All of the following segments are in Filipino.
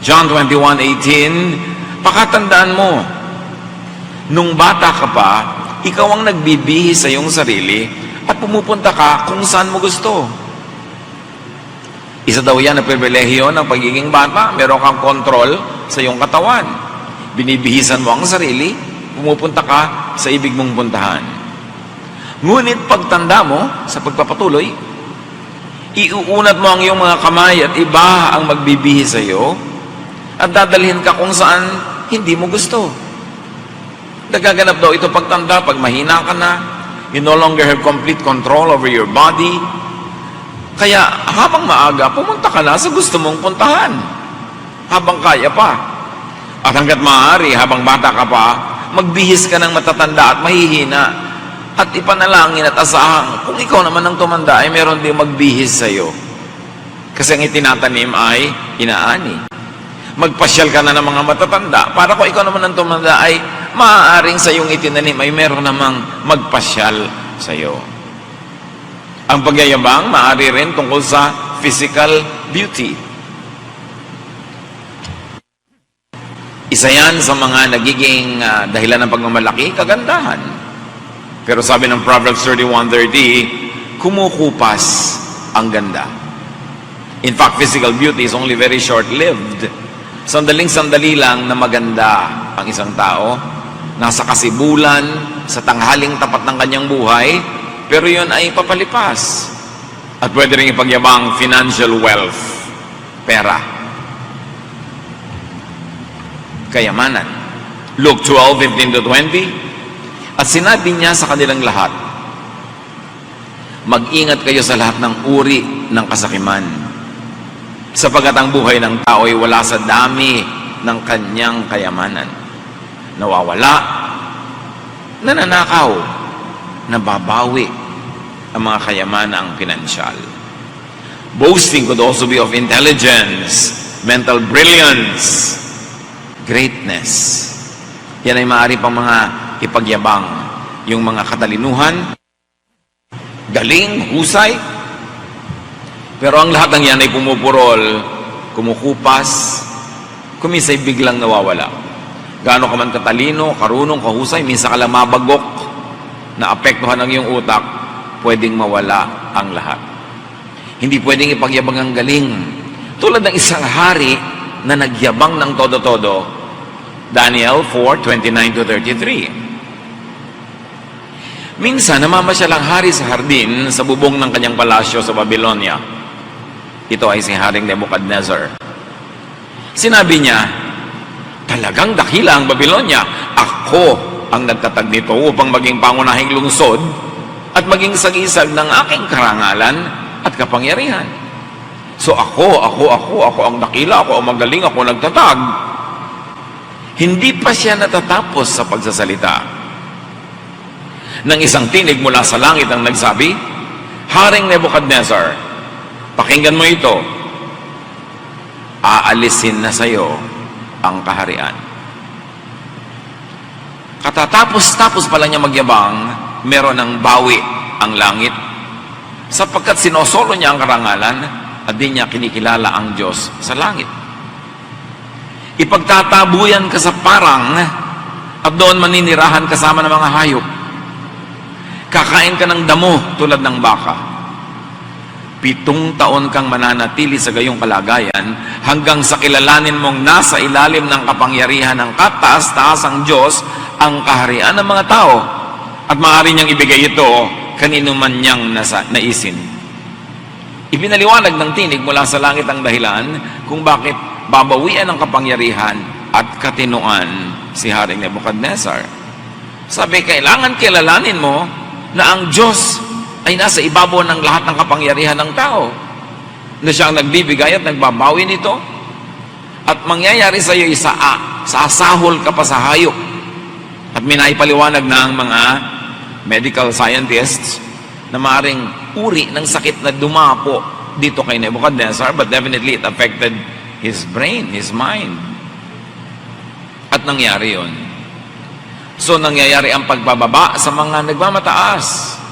John 21:18, pakatandaan mo, nung bata ka pa, ikaw ang nagbibihis sa iyong sarili at pumupunta ka kung saan mo gusto. Isa daw yan na pribilehiyo ng pagiging bata. Meron kang kontrol sa iyong katawan. Binibihisan mo ang sarili, pumupunta ka sa ibig mong puntahan. Ngunit pagtanda mo sa pagpapatuloy, iuunat mo ang iyong mga kamay at iba ang magbibihis sa iyo at dadalhin ka kung saan hindi mo gusto. Nagaganap daw ito pagtanda, pag mahina ka na, you no longer have complete control over your body. Kaya habang maaga, pumunta ka na sa gusto mong puntahan. Habang kaya pa. At hanggat maaari, habang bata ka pa, magbihis ka ng matatanda at mahihina. At ipanalangin at asahang, kung ikaw naman ang tumanda, ay meron din magbihis sa iyo. Kasi ang itinatanim ay inaani. Magpasyal ka na ng mga matatanda, para kung ikaw naman ang tumanda, ay maaaring sa iyong itinanim, ay meron namang magpasyal sa iyo. Ang pagyayabang, maaari rin tungkol sa physical beauty. Isa yan sa mga nagiging dahilan ng pagmamalaki, kagandahan. Pero sabi ng Proverbs 31:30, kumukupas ang ganda. In fact, physical beauty is only very short-lived. Sandaling-sandali lang na maganda ang isang tao. Nasa kasibulan, sa tanghaling tapat ng kanyang buhay, pero yun ay papalipas. At pwede rin ipagyabang financial wealth, pera, kayamanan. Luke 12:15-20, at sinabi niya sa kanilang lahat, mag-ingat kayo sa lahat ng uri ng kasakiman, sapagkat ang buhay ng tao ay wala sa dami ng kanyang kayamanan. Nawawala, nananakaw, nababawi ang mga kayamanang pinansyal. Boasting could also be of intelligence, mental brilliance, greatness. Yan ay maaari pang mga ipagyabang, yung mga katalinuhan, galing, husay. Pero ang lahat ng yan ay pumupurol, kumukupas, kumisay biglang nawawala. Gaano ka man katalino, karunong, kahusay, minsan ka lang mabagok, na apektuhan ang iyong utak, pwedeng mawala ang lahat. Hindi pwedeng ipagyabang ang galing. Tulad ng isang hari na nagyabang ng todo-todo, Daniel 4:29-33. Minsan, namamasyal ang hari sa hardin sa bubong ng kanyang palasyo sa Babylonia. Ito ay si Haring Nebuchadnezzar. Sinabi niya, talagang dakila ang Babylonia. Ako ang nagtatag nito upang maging pangunahing lungsod at maging sagisag ng aking karangalan at kapangyarihan. So ako ang dakila, ako ang magaling, ako ang nagtatag. Hindi pa siya natatapos sa pagsasalita. Nang isang tinig mula sa langit ang nagsabi, Haring Nebuchadnezzar, pakinggan mo ito. Aalisin na sa iyo ang kaharian. Katatapos-tapos pala niya magyabang, meron ng bawi ang langit, sapagkat sinosolo niya ang karangalan at di niya kinikilala ang Diyos sa langit. Ipagtatabuyan ka sa parang at doon maninirahan kasama ng mga hayop. Kakain ka ng damo tulad ng baka. 7 taon kang mananatili sa gayong kalagayan hanggang sa kilalanin mong nasa ilalim ng kapangyarihan ng kataas-taasang Diyos ang kaharian ng mga tao at maaari niyang ibigay ito kanino man niyang naisin. Ipinaliwanag ng tinig mula sa langit ang dahilan kung bakit babawian ng kapangyarihan at katinuan si Haring Nebuchadnezzar. Sabi, kailangan kilalanin mo na ang Diyos ay nasa ibabaw ng lahat ng kapangyarihan ng tao, na siyang nagbibigay at nagbabawi nito, at mangyayari sa iyo sasahol ka pa sa hayop. At minaipaliwanag na ang mga medical scientists na maaaring uri ng sakit na dumapo dito kay Nebuchadnezzar, but definitely it affected his brain, his mind. At nangyari yun. So nangyayari ang pagbababa sa mga nagmamataas,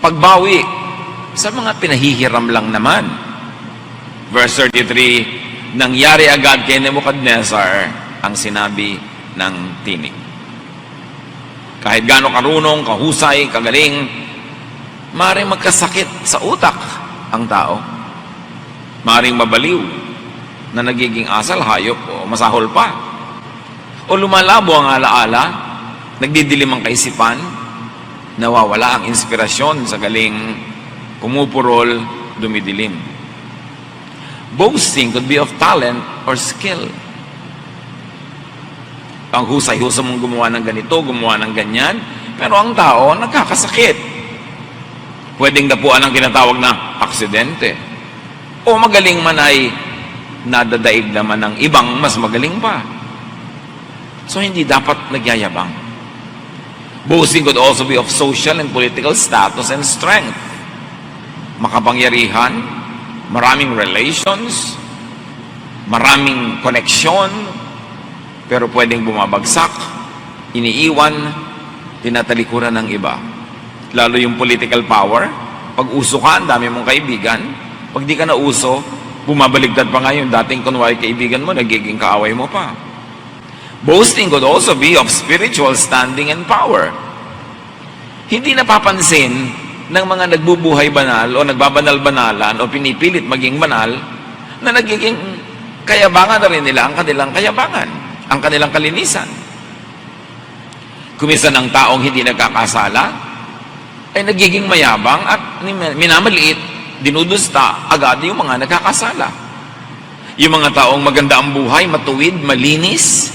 pagbawi sa mga pinahihiram lang naman. Verse 33, nangyari agad kay Nebuchadnezzar ang sinabi ng tinig. Kahit gaano karunong, kahusay, kagaling, maaaring magkasakit sa utak ang tao. Maaaring mabaliw na nagiging asal, hayop o masahol pa. O lumalabo ang alaala, nagdidilim ang kaisipan, nawawala ang inspirasyon sa galing, pumupurol, dumidilim. Boasting could be of talent or skill. Ang husay-husay mong gumawa ng ganito, gumawa ng ganyan, pero ang tao nagkakasakit. Pwedeng dapuan ang tinatawag na aksidente. O magaling man ay nadadaig naman ng ibang mas magaling pa. So hindi dapat nagyayabang. Boasting could also be of social and political status and strength. Makapangyarihan, maraming relations, maraming koneksyon, pero pwedeng bumabagsak, iniiwan, tinatalikuran ng iba. Lalo yung political power, pag uso ka, ang dami mong kaibigan, pag di ka na uso, bumabaligtad pa nga yung dating kunwari kaibigan mo, nagiging kaaway mo pa. Boasting could also be of spiritual standing and power. Hindi napapansin ng mga nagbubuhay banal o nagbabanal-banalan o pinipilit maging banal na nagiging kayabangan na rin nila ang kanilang kayabangan, ang kanilang kalinisan. Kuminsan ang taong hindi nagkakasala ay nagiging mayabang at minamaliit, dinudusta agad yung mga nagkakasala. Yung mga taong maganda ang buhay, matuwid, malinis,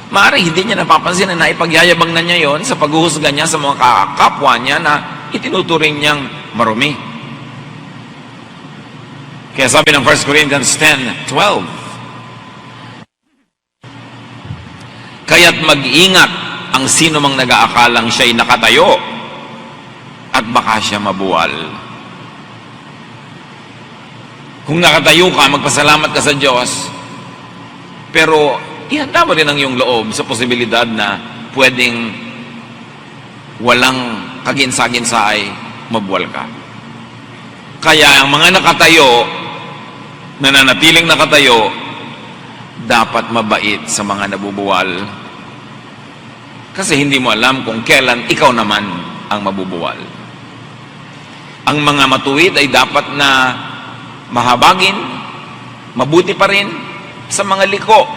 maaari hindi niya napapansin na naipagyayabang na niya yon sa paghuhusga niya sa mga kapwa niya na itinuturing niyang marumi. Kaya sabi ng 1 Corinthians 10:12, kaya't mag-ingat ang sino mang nag-aakalang siya'y nakatayo at baka siya mabuwal. Kung nakatayo ka, magpasalamat ka sa Diyos, pero ihanda mo rin ang iyong loob sa posibilidad na pwedeng walang kaginsa-ginsa ay mabuwal ka. Kaya ang mga nakatayo, nananatiling nakatayo, dapat mabait sa mga nabubuwal. Kasi hindi mo alam kung kailan ikaw naman ang mabubuwal. Ang mga matuwid ay dapat na mahabagin, mabuti pa rin sa mga liko.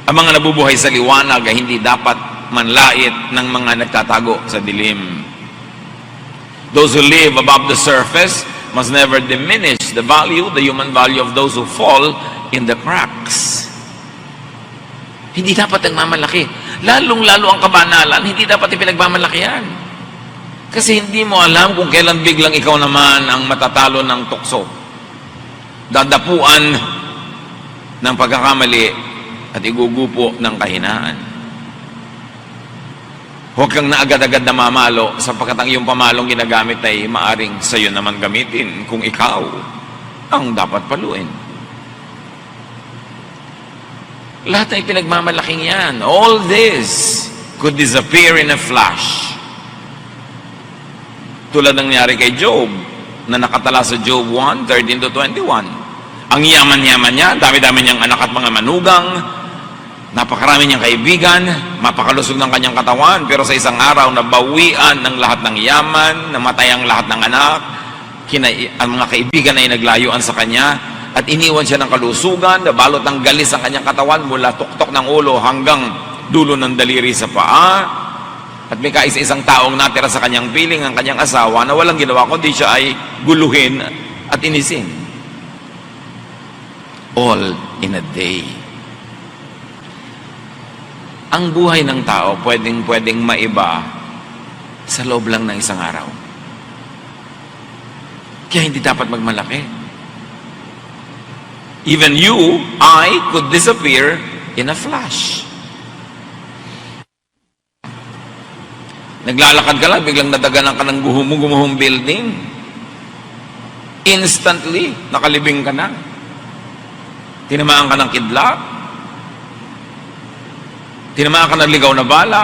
Ang mga nabubuhay sa liwanag ay hindi dapat manlait ng mga nagtatago sa dilim. Those who live above the surface must never diminish the human value of those who fall in the cracks. Hindi dapat nagmamalaki. Lalong-lalo ang kabanalan, hindi dapat ipinagmamalakihan. Kasi hindi mo alam kung kailan biglang ikaw naman ang matatalo ng tukso. Dadapuan ng pagkakamali at igugupo ng kahinaan. Huwag kang na agad-agad na mamalo sapagkat ang iyong pamalong ginagamit ay maaring sa'yo naman gamitin kung ikaw ang dapat paluin. Lahat ay pinagmamalaking yan. All this could disappear in a flash. Tulad ng nangyari kay Job, na nakatala sa Job 1:13-21. Ang yaman-yaman niya, dami-dami niyang anak at mga manugang, napakarami niyang kaibigan, mapakalusog ng kanyang katawan, pero sa isang araw, nabawian ng lahat ng yaman, namatay ang lahat ng anak, ang mga kaibigan ay naglayuan sa kanya, at iniwan siya ng kalusugan, nabalot ng galis ang kanyang katawan mula tuktok ng ulo hanggang dulo ng daliri sa paa. At may kaisa-isang taong natira sa kanyang piling, ang kanyang asawa, na walang ginawa kundi siya ay guluhin at inisin. All in a day. Ang buhay ng tao pwedeng maiba sa loob lang ng isang araw. Kaya hindi dapat magmalaki. Even you, I, could disappear in a flash. Naglalakad ka lang, biglang nadaganan ka ng gumuhong building. Instantly, nakalibing ka na. Tinamaan ka ng kidlat. Tinamaan ka ng ligaw na bala.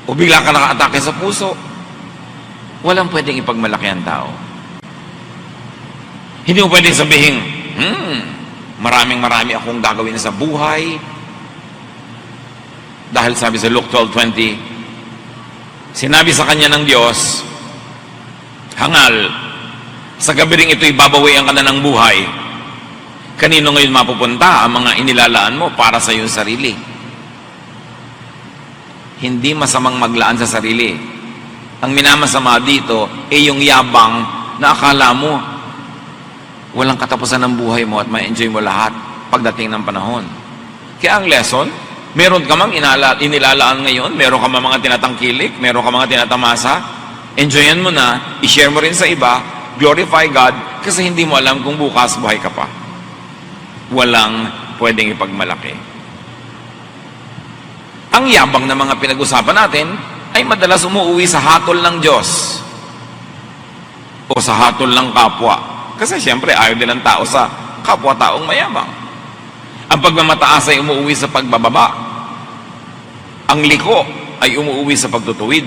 O bigla ka naka-atake sa puso. Walang pwedeng ipagmalaki ang tao. Hindi mo pwedeng sabihin, Marami akong gagawin sa buhay. Dahil sabi sa Luke 12:20, sinabi sa kanya ng Diyos, hangal, sa gabi ring ito'y babawian ka na ng buhay. Kanino ngayon mapupunta ang mga inilalaan mo para sa iyong sarili? Hindi masamang maglaan sa sarili. Ang minamasama dito ay yung yabang na akala mo walang katapusan ng buhay mo at ma-enjoy mo lahat pagdating ng panahon. Kaya ang lesson, meron ka mang inilalaan ngayon, meron ka mang mga tinatangkilik, meron ka mga tinatamasa, enjoyan mo na, i-share mo rin sa iba, glorify God, kasi hindi mo alam kung bukas buhay ka pa. Walang pwedeng ipagmalaki. Ang yabang na mga pinag-usapan natin ay madalas umuwi sa hatol ng Diyos o sa hatol ng kapwa. Kasi siyempre ayaw din ng tao sa kapwa-taong mayabang. Ang pagmamataas ay umuwi sa pagbababa. Ang liko ay umuwi sa pagtutuwid.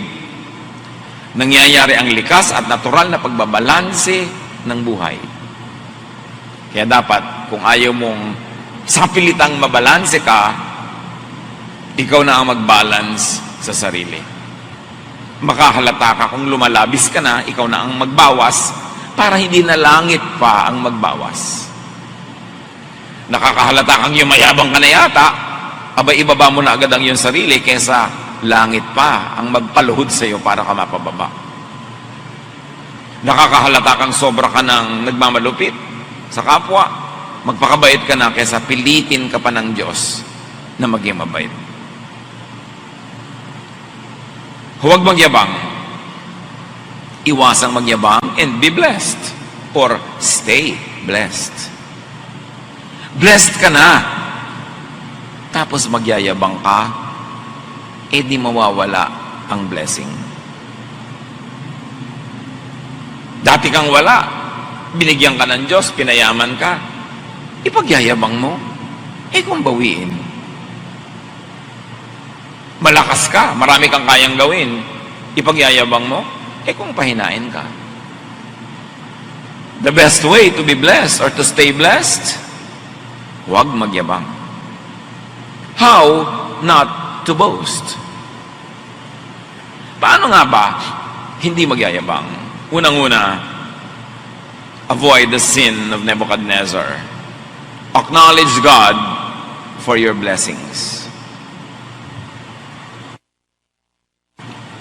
Nangyayari ang likas at natural na pagbabalanse ng buhay. Kaya dapat, kung ayaw mong sapilitang mabalanse ka, ikaw na ang mag-balance sa sarili. Makahalata ka kung lumalabis ka na, ikaw na ang magbawas para hindi na langit pa ang magbawas. Nakakahalata kang yumayabang ka na yata, abay ibaba mo na agad ang iyong sarili kesa langit pa ang magpaluhod sa iyo para ka mapababa. Nakakahalata kang sobra ka ng nagmamalupit sa kapwa, magpakabait ka na kesa pilitin ka pa ng Diyos na maging mabait. Huwag magyabang. Iwasang magyabang and be blessed or stay blessed. Blessed ka na, tapos magyayabang ka, di mawawala ang blessing. Dati kang wala, binigyan ka ng Diyos, pinayaman ka, ipagyayabang mo, kung bawiin. Malakas ka, marami kang kayang gawin, ipagyayabang mo, kung pahinain ka. The best way to be blessed or to stay blessed, huwag magyabang. How not to boast? Paano nga ba hindi magyayabang? Unang-una, avoid the sin of Nebuchadnezzar. Acknowledge God for your blessings.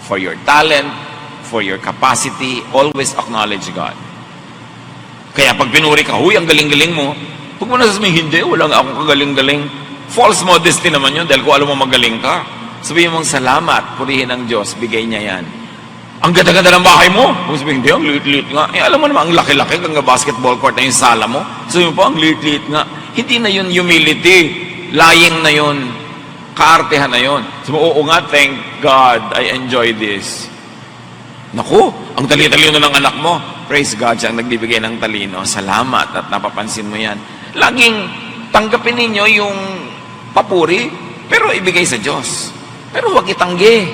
For your talent, for your capacity, always acknowledge God. Kaya pag pinuri ka, huy, ang galing-galing mo, huwag mo na sasabihin, hindi, wala nga akong kagaling-galing. False modesty naman yun, dahil kung alam mo magaling ka, sabihin mong salamat, purihin ng Diyos, bigay niya yan. Ang ganda-ganda ng bahay mo, huwag sabihin, hindi, ang liit-liit nga. Alam mo naman, ang laki-laki, hanggang basketball court na yung sala mo, sabihin mo po, ang liit-liit nga. Hindi na yun humility, lying na yun, kaartehan na yun. Sabi mo, oo nga, thank God, I enjoy this. Naku, ang tali-talino ng anak mo. Praise God, siya ang nagbibigay ng talino. Salamat at napapansin mo yan. Laging tanggapin ninyo yung papuri, pero ibigay sa Diyos. Pero huwag itanggi.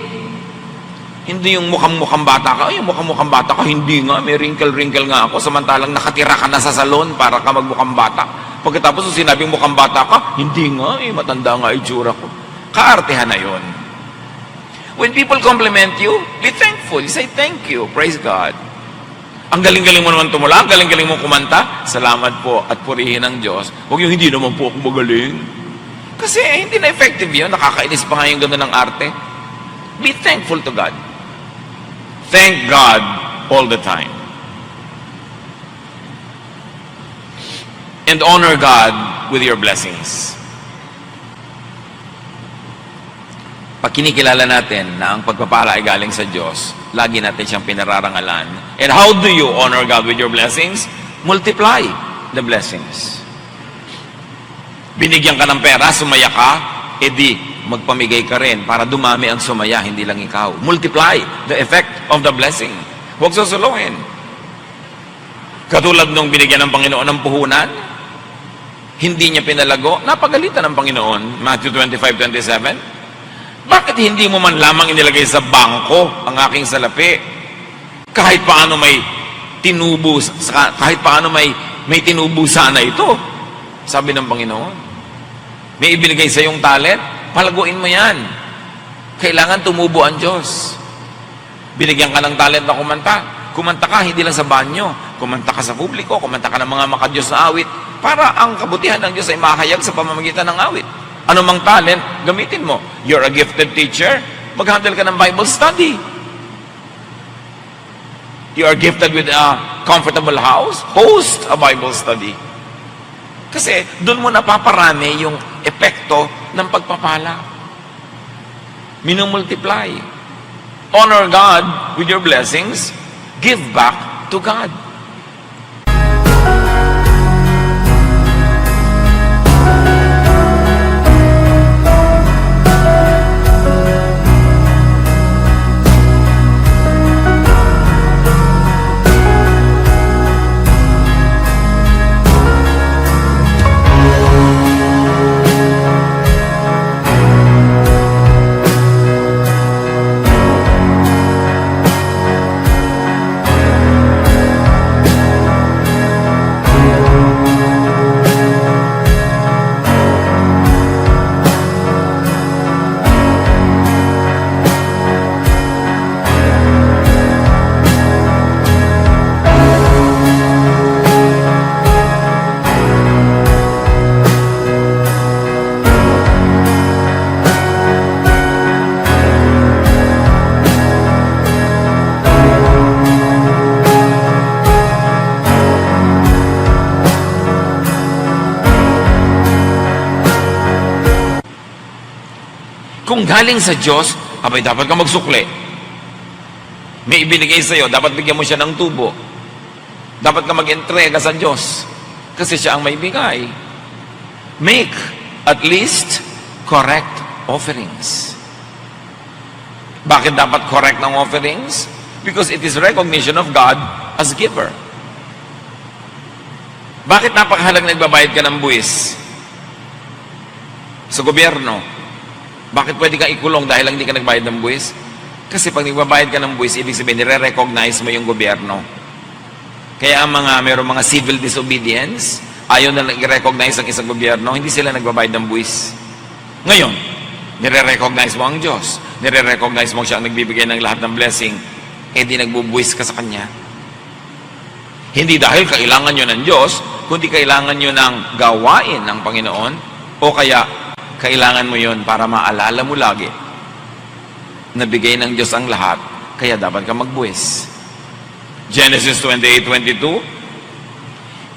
Hindi yung mukhang-mukhang bata ka. Ay, yung mukhang-mukhang bata ka, hindi nga. May wrinkle-wrinkle nga ako. Samantalang nakatira ka na sa salon para ka magmukhang bata. Pagkatapos sinabing mukhang bata ka, hindi nga. Matanda nga itsura ko. Kaartehan na yun. When people compliment you, be thankful. You say, thank you. Praise God. Ang galing-galing mo naman tumula, ang galing-galing mo kumanta, salamat po at purihin ng Diyos. Huwag yung hindi naman po ako magaling. Kasi hindi na effective yun. Nakakainis pa nga yung ganda ng arte. Be thankful to God. Thank God all the time. And honor God with your blessings. Pag kinikilala natin na ang pagpapala ay galing sa Diyos, lagi natin siyang pinararangalan. And how do you honor God with your blessings? Multiply the blessings. Binigyan ka ng pera, sumaya ka, edi magpamigay ka rin para dumami ang sumaya, hindi lang ikaw. Multiply the effect of the blessing. Huwag susuluhin. Katulad nung binigyan ng Panginoon ng puhunan, hindi niya pinalago, napagalitan ng Panginoon. Matthew 25:27. Bakit hindi mo man lamang inilagay sa bangko ang aking salapi? Kahit paano may tinubos, kahit paano may may tinubo sana ito. Sabi ng Panginoon. May ibinigay sa yung talent, palaguin mo yan. Kailangan tumubo ang Diyos. Binigyan ka ng talent na kumanta. Kumanta ka, hindi lang sa banyo. Kumanta ka sa publiko, kumanta ka ng mga makadiyos na awit, para ang kabutihan ng Diyos ay makahayag sa pamamagitan ng awit. Ano mang talent, gamitin mo. You're a gifted teacher, mag-handle ka ng Bible study. You are gifted with a comfortable house, host a Bible study. Kasi doon mo napaparami yung epekto ng pagpapala. Minumultiply. Honor God with your blessings. Give back to God. Kung galing sa Diyos, abay dapat ka magsukli. May ibinigay sa iyo, dapat bigyan mo siya ng tubo. Dapat ka mag-entrega sa Diyos. Kasi siya ang may bigay. Make at least correct offerings. Bakit dapat correct ng offerings? Because it is recognition of God as giver. Bakit napakahalang nagbabayad ka ng buwis? Sa gobyerno. Bakit pwede kang ikulong dahil lang hindi ka nagbayad ng buwis? Kasi pag nagbabayad ka ng buwis, ibig sabihin, nire-recognize mo yung gobyerno. Kaya ang mayroong mga civil disobedience, ayaw na i-recognize ang isang gobyerno, hindi sila nagbabayad ng buwis. Ngayon, nire-recognize mo ang Diyos. Nire-recognize mo siya ang nagbibigay ng lahat ng blessing. Eh di nagbubuwis ka sa Kanya. Hindi dahil kailangan nyo ng Diyos, kundi kailangan nyo ng gawain ng Panginoon, o kaya kailangan mo yon para maalala mo lagi na bigay ng Diyos ang lahat, kaya dapat ka magbuwis. Genesis 28:22,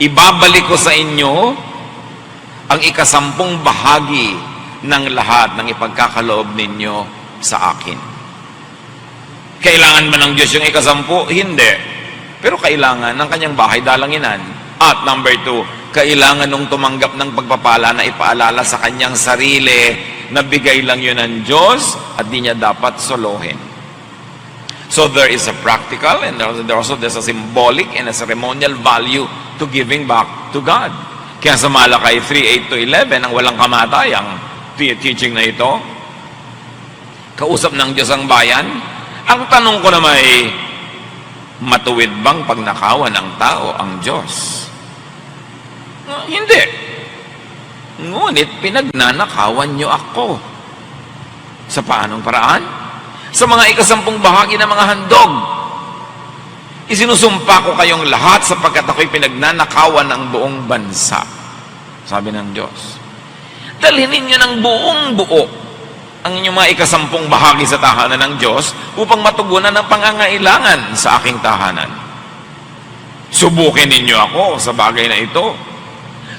ibabalik ko sa inyo ang ikasampung bahagi ng lahat ng ipagkakaloob ninyo sa akin. Kailangan ba ng Diyos yung ikasampu? Hindi. Pero kailangan ng kanyang bahay dalanginan. At number 2, kailangan nung tumanggap ng pagpapala na ipaalala sa kanyang sarili na bigay lang yun ng Diyos at di niya dapat solohin. So there is a practical and there's a symbolic and a ceremonial value to giving back to God. Kaya sa Malakay 3:8-11, ang walang kamatayang teaching na ito, kausap ng Diyos ang bayan. Ang tanong ko naman ay, matuwid bang pagnakawan ng tao ang Diyos? Hindi. Ngunit pinagnanakawan nyo ako. Sa paanong paraan? Sa mga ikasampung bahagi ng mga handog. Isinusumpa ko kayong lahat sapagkat ako'y pinagnanakawan ng buong bansa. Sabi ng Diyos. Dalhin ninyo ng buong buo ang inyong mga ikasampung bahagi sa tahanan ng Diyos upang matugunan ang pangangailangan sa aking tahanan. Subukin ninyo ako sa bagay na ito.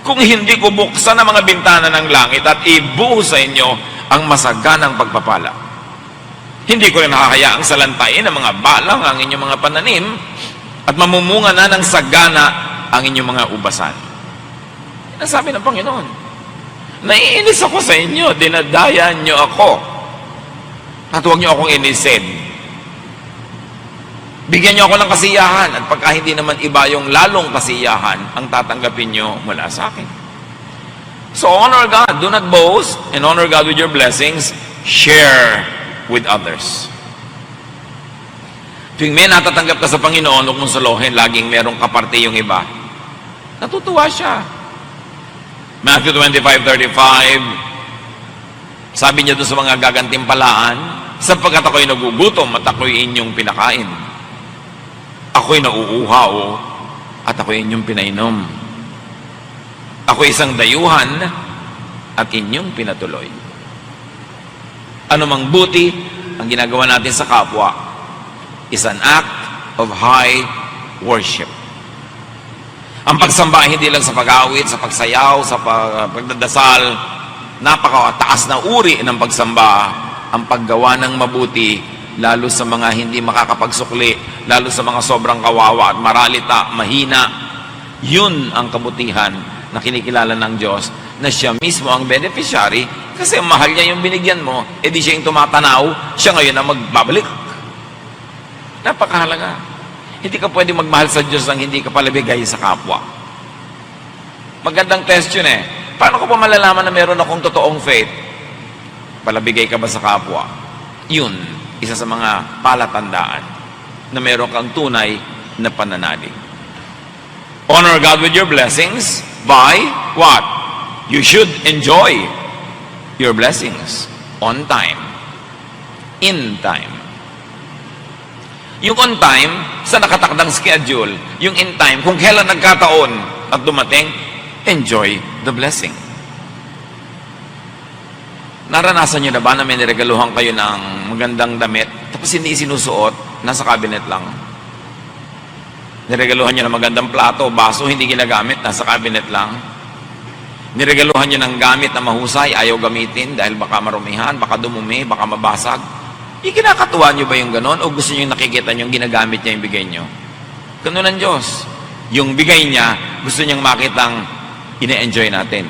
Kung hindi ko buksan ang mga bintana ng langit at ibuhos sa inyo ang masaganang pagpapala. Hindi ko rin hahayaang salantain ng mga balang ang inyong mga pananim at mamumunga na ng sagana ang inyong mga ubasan. Yan ang sabi ng Panginoon. Naiinis ako sa inyo, dinadaya nyo ako. At huwag nyo akong inisin. Bigyan nyo ako ng kasiyahan at pagka hindi naman iba yung lalong kasiyahan ang tatanggapin nyo mula sa akin. So honor God, do not boast, and honor God with your blessings, share with others. Tuwing may natatanggap ka sa Panginoon, huwag mong salohin, laging merong kaparte yung iba. Natutuwa siya. Matthew 25:35, sabi niya doon sa mga gagantimpalaan, sapagkat ako'y nagugutom at ako'y inyong pinakain. Ako'y nauuhaw at ako'y inyong pinainom. Ako'y isang dayuhan at inyong pinatuloy. Anumang buti ang ginagawa natin sa kapwa is an act of high worship. Ang pagsamba hindi lang sa pag-awit, sa pagsayaw, sa pagdadasal, napakataas na uri ng pagsamba, ang paggawa ng mabuti, lalo sa mga hindi makakapagsukli, lalo sa mga sobrang kawawa at maralita, mahina. Yun ang kabutihan na kinikilala ng Diyos, na siya mismo ang beneficiary, kasi mahal niya yung binigyan mo, edi siya yung tumatanaw, siya ngayon ang magbabalik. Napakahalaga. Hindi ka pwede magmahal sa Diyos nang hindi ka palabigay sa kapwa. Magandang test yun eh. Paano ko pa malalaman na meron akong totoong faith? Palabigay ka ba sa kapwa? Yun, isa sa mga palatandaan na meron kang tunay na pananalig. Honor God with your blessings by what? You should enjoy your blessings on time, in time. Yung on time, sa nakatakdang schedule. Yung in time, kung kailan nagkataon at dumating, enjoy the blessing. Naranasan nyo na ba na may niregaluhan kayo ng magandang damit, tapos hindi sinusuot, nasa cabinet lang? Niregaluhan nyo ng magandang plato, baso, hindi ginagamit, nasa cabinet lang? Niregaluhan nyo ng gamit na mahusay, ayaw gamitin dahil baka marumihan, baka dumumi, baka mabasag? Ikinakatuwa nyo ba yung ganon? O gusto nyo nakikita nyo yung ginagamit niya yung bigay nyo? Ganun ang Diyos. Yung bigay niya, gusto niyang makitang ine-enjoy natin.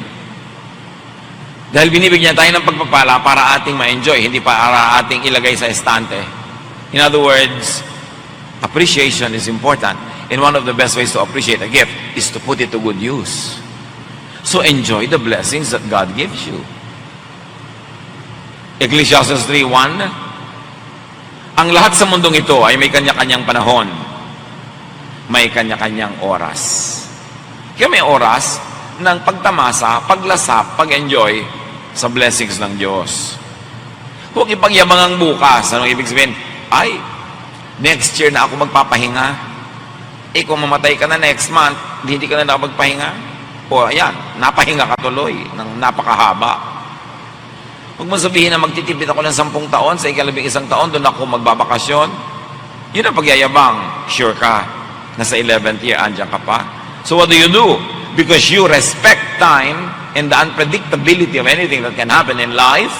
Dahil binibigyan tayo ng pagpapala para ating ma-enjoy, hindi para ating ilagay sa estante. In other words, appreciation is important. And one of the best ways to appreciate a gift is to put it to good use. So enjoy the blessings that God gives you. Ecclesiastes 3:1, ang lahat sa mundong ito ay may kanya-kanyang panahon. May kanya-kanyang oras. Kaya may oras ng pagtamasa, paglasap, pag-enjoy sa blessings ng Diyos. Huwag ipagyabang ang bukas. Anong ibig sabihin? Ay, next year na ako magpapahinga. Eh, kung mamatay ka na next month, hindi ka na nakapagpahinga. O, ayan, napahinga ka tuloy ng napakahaba. Huwag mo sabihin na magtitipid ako ng 10 taon, sa ika-11 taon, doon ako magbabakasyon. Yun ang pagyayabang. Sure ka, nasa 11th year, andyan ka pa. So what do? Because you respect time and the unpredictability of anything that can happen in life,